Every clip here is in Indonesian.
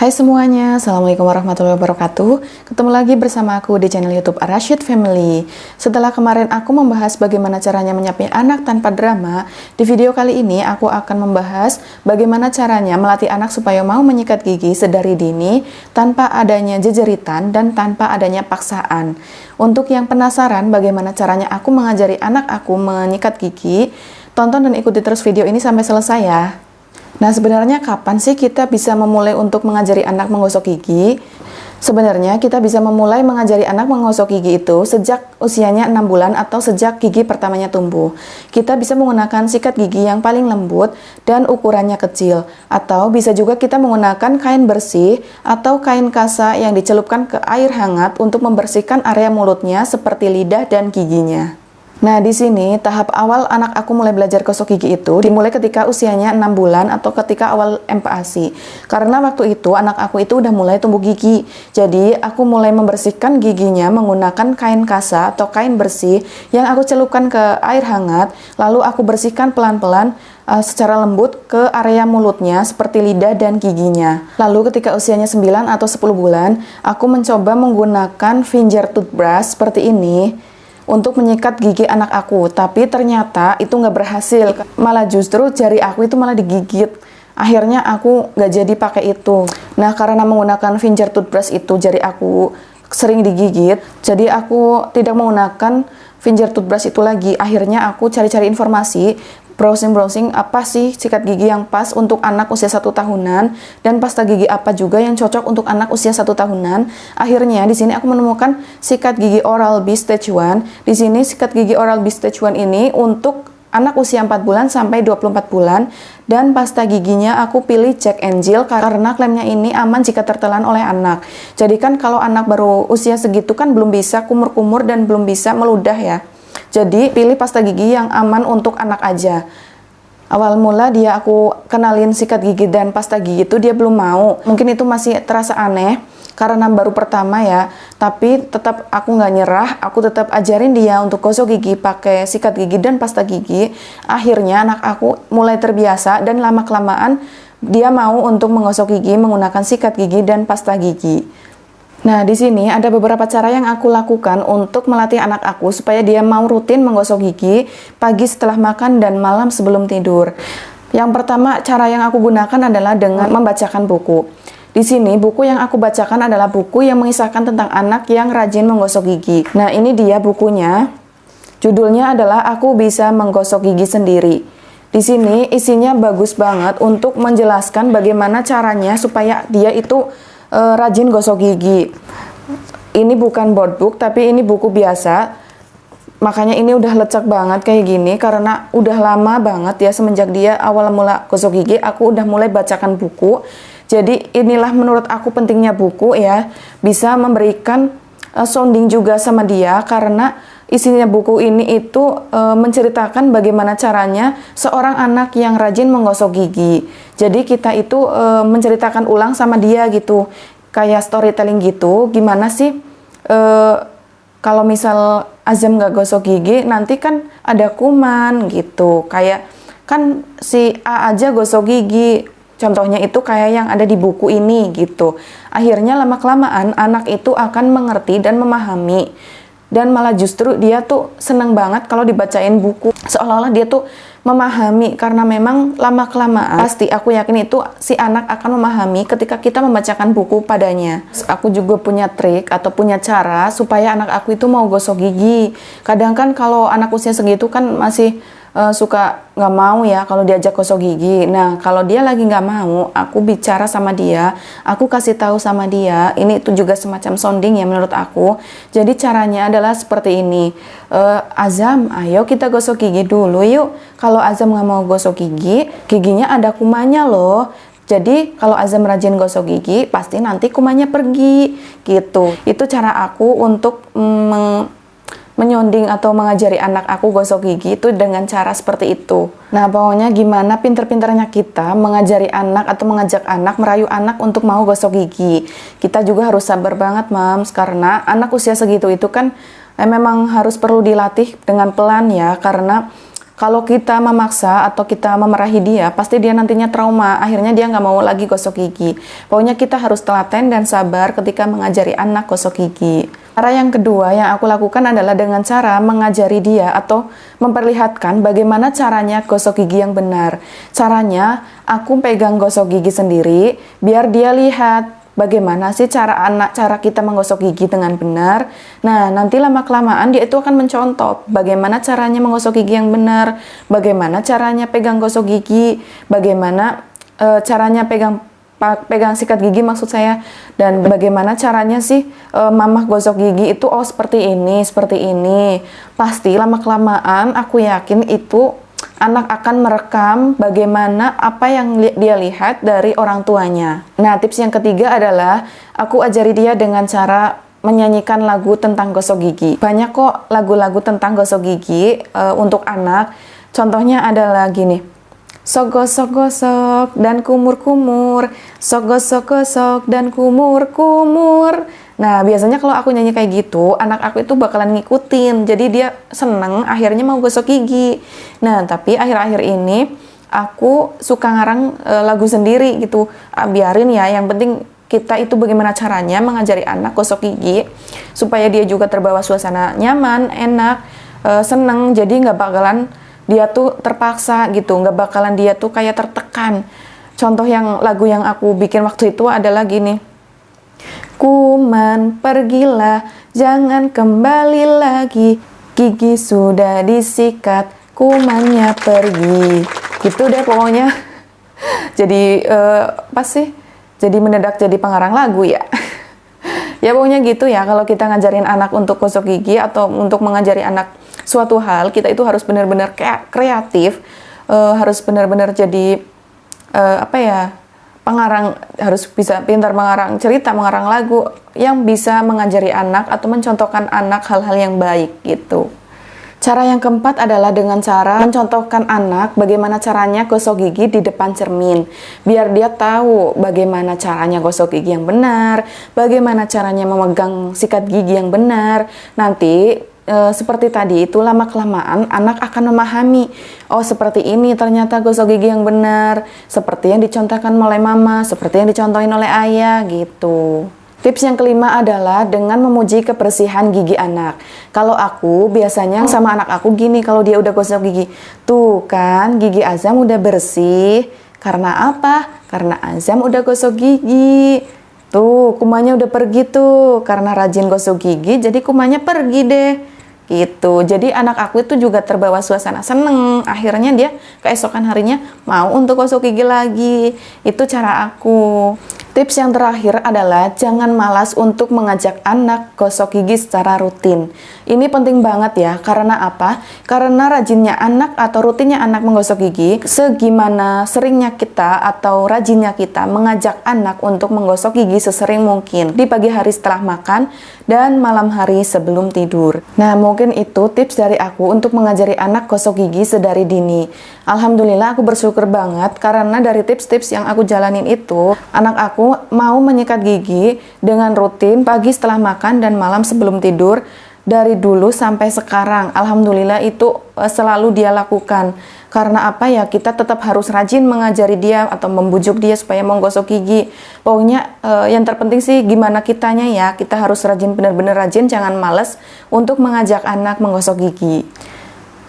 Hai semuanya, Assalamualaikum warahmatullahi wabarakatuh. Ketemu lagi bersama aku di channel YouTube Ar-Rasyid Family. Setelah kemarin aku membahas bagaimana caranya menyapih anak tanpa drama, di video kali ini aku akan membahas bagaimana caranya melatih anak supaya mau menyikat gigi sedari dini tanpa adanya jejeritan dan tanpa adanya paksaan. Untuk yang penasaran bagaimana caranya aku mengajari anak aku menyikat gigi, tonton dan ikuti terus video ini sampai selesai ya. Nah, sebenarnya kapan sih kita bisa memulai untuk mengajari anak menggosok gigi? Sebenarnya kita bisa memulai mengajari anak menggosok gigi itu sejak usianya 6 bulan atau sejak gigi pertamanya tumbuh. Kita bisa menggunakan sikat gigi yang paling lembut dan ukurannya kecil. Atau bisa juga kita menggunakan kain bersih atau kain kasa yang dicelupkan ke air hangat untuk membersihkan area mulutnya seperti lidah dan giginya. Nah, di sini tahap awal anak aku mulai belajar gosok gigi itu dimulai ketika usianya 6 bulan atau ketika awal MPASI. Karena waktu itu anak aku itu udah mulai tumbuh gigi. Jadi, aku mulai membersihkan giginya menggunakan kain kasa atau kain bersih yang aku celupkan ke air hangat, lalu aku bersihkan pelan-pelan secara lembut ke area mulutnya seperti lidah dan giginya. Lalu ketika usianya 9 atau 10 bulan, aku mencoba menggunakan finger toothbrush seperti ini untuk menyikat gigi anak aku, tapi ternyata itu nggak berhasil. Malah justru jari aku itu malah digigit. Akhirnya aku nggak jadi pakai itu. Nah, karena menggunakan finger toothbrush itu jari aku sering digigit, jadi aku tidak menggunakan finger toothbrush itu lagi. Akhirnya aku cari-cari informasi, browsing apa sih sikat gigi yang pas untuk anak usia 1 tahunan dan pasta gigi apa juga yang cocok untuk anak usia 1 tahunan. Akhirnya di sini aku menemukan sikat gigi Oral-B Stage 1. Di sini sikat gigi Oral-B Stage 1 ini untuk anak usia 4 bulan sampai 24 bulan dan pasta giginya aku pilih Jack and Jill karena klaimnya ini aman jika tertelan oleh anak. Jadi kan kalau anak baru usia segitu kan belum bisa kumur-kumur dan belum bisa meludah ya. Jadi pilih pasta gigi yang aman untuk anak aja. Awal mula dia aku kenalin sikat gigi dan pasta gigi itu dia belum mau. Mungkin itu masih terasa aneh karena baru pertama ya. Tapi tetap aku nggak nyerah. Aku tetap ajarin dia untuk gosok gigi pakai sikat gigi dan pasta gigi. Akhirnya anak aku mulai terbiasa dan lama-kelamaan dia mau untuk menggosok gigi menggunakan sikat gigi dan pasta gigi. Nah, di sini ada beberapa cara yang aku lakukan untuk melatih anak aku supaya dia mau rutin menggosok gigi pagi setelah makan dan malam sebelum tidur. Yang pertama, cara yang aku gunakan adalah dengan membacakan buku. Di sini, buku yang aku bacakan adalah buku yang mengisahkan tentang anak yang rajin menggosok gigi. Nah, ini dia bukunya. Judulnya adalah Aku Bisa Menggosok Gigi Sendiri. Di sini, isinya bagus banget untuk menjelaskan bagaimana caranya supaya dia itu rajin gosok gigi. Ini bukan board book, tapi ini buku biasa. Makanya ini udah lecek banget kayak gini karena udah lama banget ya semenjak dia awal mula gosok gigi, aku udah mulai bacakan buku. Jadi inilah menurut aku pentingnya buku ya, bisa memberikan sounding juga sama dia karena isinya buku ini itu menceritakan bagaimana caranya seorang anak yang rajin menggosok gigi. Jadi kita itu menceritakan ulang sama dia gitu, kayak storytelling gitu. Gimana sih kalau misal Azam nggak gosok gigi, nanti kan ada kuman gitu. Kayak kan si A aja gosok gigi. Contohnya itu kayak yang ada di buku ini gitu. Akhirnya lama-kelamaan anak itu akan mengerti dan memahami. Dan malah justru dia tuh seneng banget kalau dibacain buku. Seolah-olah dia tuh memahami karena memang lama-kelamaan pasti aku yakin itu si anak akan memahami ketika kita membacakan buku padanya. Aku juga punya trik atau punya cara supaya anak aku itu mau gosok gigi. Kadang kan kalau anak usia segitu kan masih suka nggak mau ya kalau diajak gosok gigi. Nah, kalau dia lagi nggak mau, aku bicara sama dia, aku kasih tahu sama dia. Ini itu juga semacam sounding ya menurut aku. Jadi caranya adalah seperti ini. Azam, ayo kita gosok gigi dulu yuk. Kalau Azam nggak mau gosok gigi, giginya ada kumannya loh. Jadi kalau Azam rajin gosok gigi, pasti nanti kumannya pergi gitu. Itu cara aku untuk menyonding atau mengajari anak aku gosok gigi itu dengan cara seperti itu. Nah, pokoknya gimana pinter-pinternya kita mengajari anak atau mengajak anak, merayu anak untuk mau gosok gigi. Kita juga harus sabar banget, Mams, karena anak usia segitu itu kan memang harus perlu dilatih dengan pelan ya, karena Kalau kita memaksa atau kita memarahi dia, pasti dia nantinya trauma. Akhirnya dia nggak mau lagi gosok gigi. Pokoknya kita harus telaten dan sabar ketika mengajari anak gosok gigi. Cara yang kedua yang aku lakukan adalah dengan cara mengajari dia atau memperlihatkan bagaimana caranya gosok gigi yang benar. Caranya, aku pegang gosok gigi sendiri, biar dia lihat bagaimana sih cara kita menggosok gigi dengan benar. Nah, nanti lama-kelamaan dia itu akan mencontoh bagaimana caranya menggosok gigi yang benar, bagaimana caranya pegang gosok gigi, bagaimana caranya pegang sikat gigi maksud saya, dan bagaimana caranya sih mamah gosok gigi itu seperti ini. Pasti lama-kelamaan aku yakin itu anak akan merekam bagaimana apa yang dia lihat dari orang tuanya. Nah, tips yang ketiga adalah aku ajari dia dengan cara menyanyikan lagu tentang gosok gigi. Banyak kok lagu-lagu tentang gosok gigi untuk anak. Contohnya adalah gini. Sok gosok-gosok dan kumur-kumur, sok gosok-gosok dan kumur-kumur. Nah, biasanya kalau aku nyanyi kayak gitu, anak aku itu bakalan ngikutin. Jadi dia seneng, akhirnya mau gosok gigi. Nah, tapi akhir-akhir ini aku suka ngarang lagu sendiri gitu. Biarin ya, yang penting kita itu bagaimana caranya mengajari anak gosok gigi supaya dia juga terbawa suasana nyaman, enak, seneng. Jadi nggak bakalan dia tuh terpaksa gitu, nggak bakalan dia tuh kayak tertekan. Contoh yang lagu yang aku bikin waktu itu adalah gini. Kuman pergilah, jangan kembali lagi, gigi sudah disikat, kumannya pergi. Gitu deh pokoknya. Jadi apa sih? Jadi mendadak jadi pengarang lagu ya. Ya pokoknya gitu ya, kalau kita ngajarin anak untuk gosok gigi atau untuk mengajari anak suatu hal, kita itu harus benar-benar kreatif, harus benar-benar jadi pengarang, harus bisa pintar mengarang cerita, mengarang lagu yang bisa mengajari anak atau mencontohkan anak hal-hal yang baik gitu. Cara yang keempat adalah dengan cara mencontohkan anak bagaimana caranya gosok gigi di depan cermin. Biar dia tahu bagaimana caranya gosok gigi yang benar, bagaimana caranya memegang sikat gigi yang benar. Nanti seperti tadi itu lama-kelamaan anak akan memahami, oh seperti ini ternyata gosok gigi yang benar, seperti yang dicontohkan oleh mama, seperti yang dicontohin oleh ayah gitu. Tips yang kelima adalah dengan memuji kebersihan gigi anak. Kalau aku biasanya sama anak aku gini, kalau dia udah gosok gigi, tuh kan gigi Azam udah bersih. Karena apa? Karena Azam udah gosok gigi. Tuh kumannya udah pergi tuh, karena rajin gosok gigi jadi kumannya pergi deh. Gitu. Jadi anak aku itu juga terbawa suasana seneng. Akhirnya dia keesokan harinya mau untuk gosok gigi lagi. Itu cara aku. Tips yang terakhir adalah jangan malas untuk mengajak anak gosok gigi secara rutin. Ini penting banget ya, karena apa? Karena rajinnya anak atau rutinnya anak menggosok gigi, segimana seringnya kita atau rajinnya kita mengajak anak untuk menggosok gigi sesering mungkin di pagi hari setelah makan dan malam hari sebelum tidur. Nah, mungkin itu tips dari aku untuk mengajari anak gosok gigi sedari dini. Alhamdulillah aku bersyukur banget karena dari tips-tips yang aku jalanin itu, anak aku mau menyikat gigi dengan rutin pagi setelah makan dan malam sebelum tidur dari dulu sampai sekarang. Alhamdulillah itu selalu dia lakukan. Karena apa ya, kita tetap harus rajin mengajari dia atau membujuk dia supaya mau gosok gigi. Pokoknya yang terpenting sih gimana kitanya ya, kita harus rajin, benar-benar rajin, jangan males untuk mengajak anak menggosok gigi.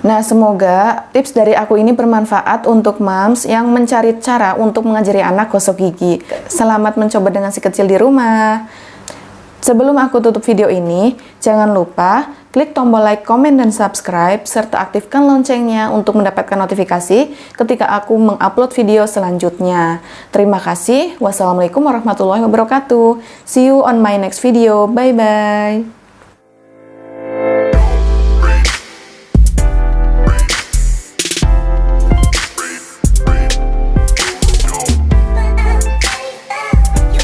Nah, semoga tips dari aku ini bermanfaat untuk moms yang mencari cara untuk mengajari anak gosok gigi. Selamat mencoba dengan si kecil di rumah. Sebelum aku tutup video ini, jangan lupa klik tombol like, komen, dan subscribe, serta aktifkan loncengnya untuk mendapatkan notifikasi ketika aku mengupload video selanjutnya. Terima kasih. Wassalamualaikum warahmatullahi wabarakatuh. See you on my next video. Bye-bye.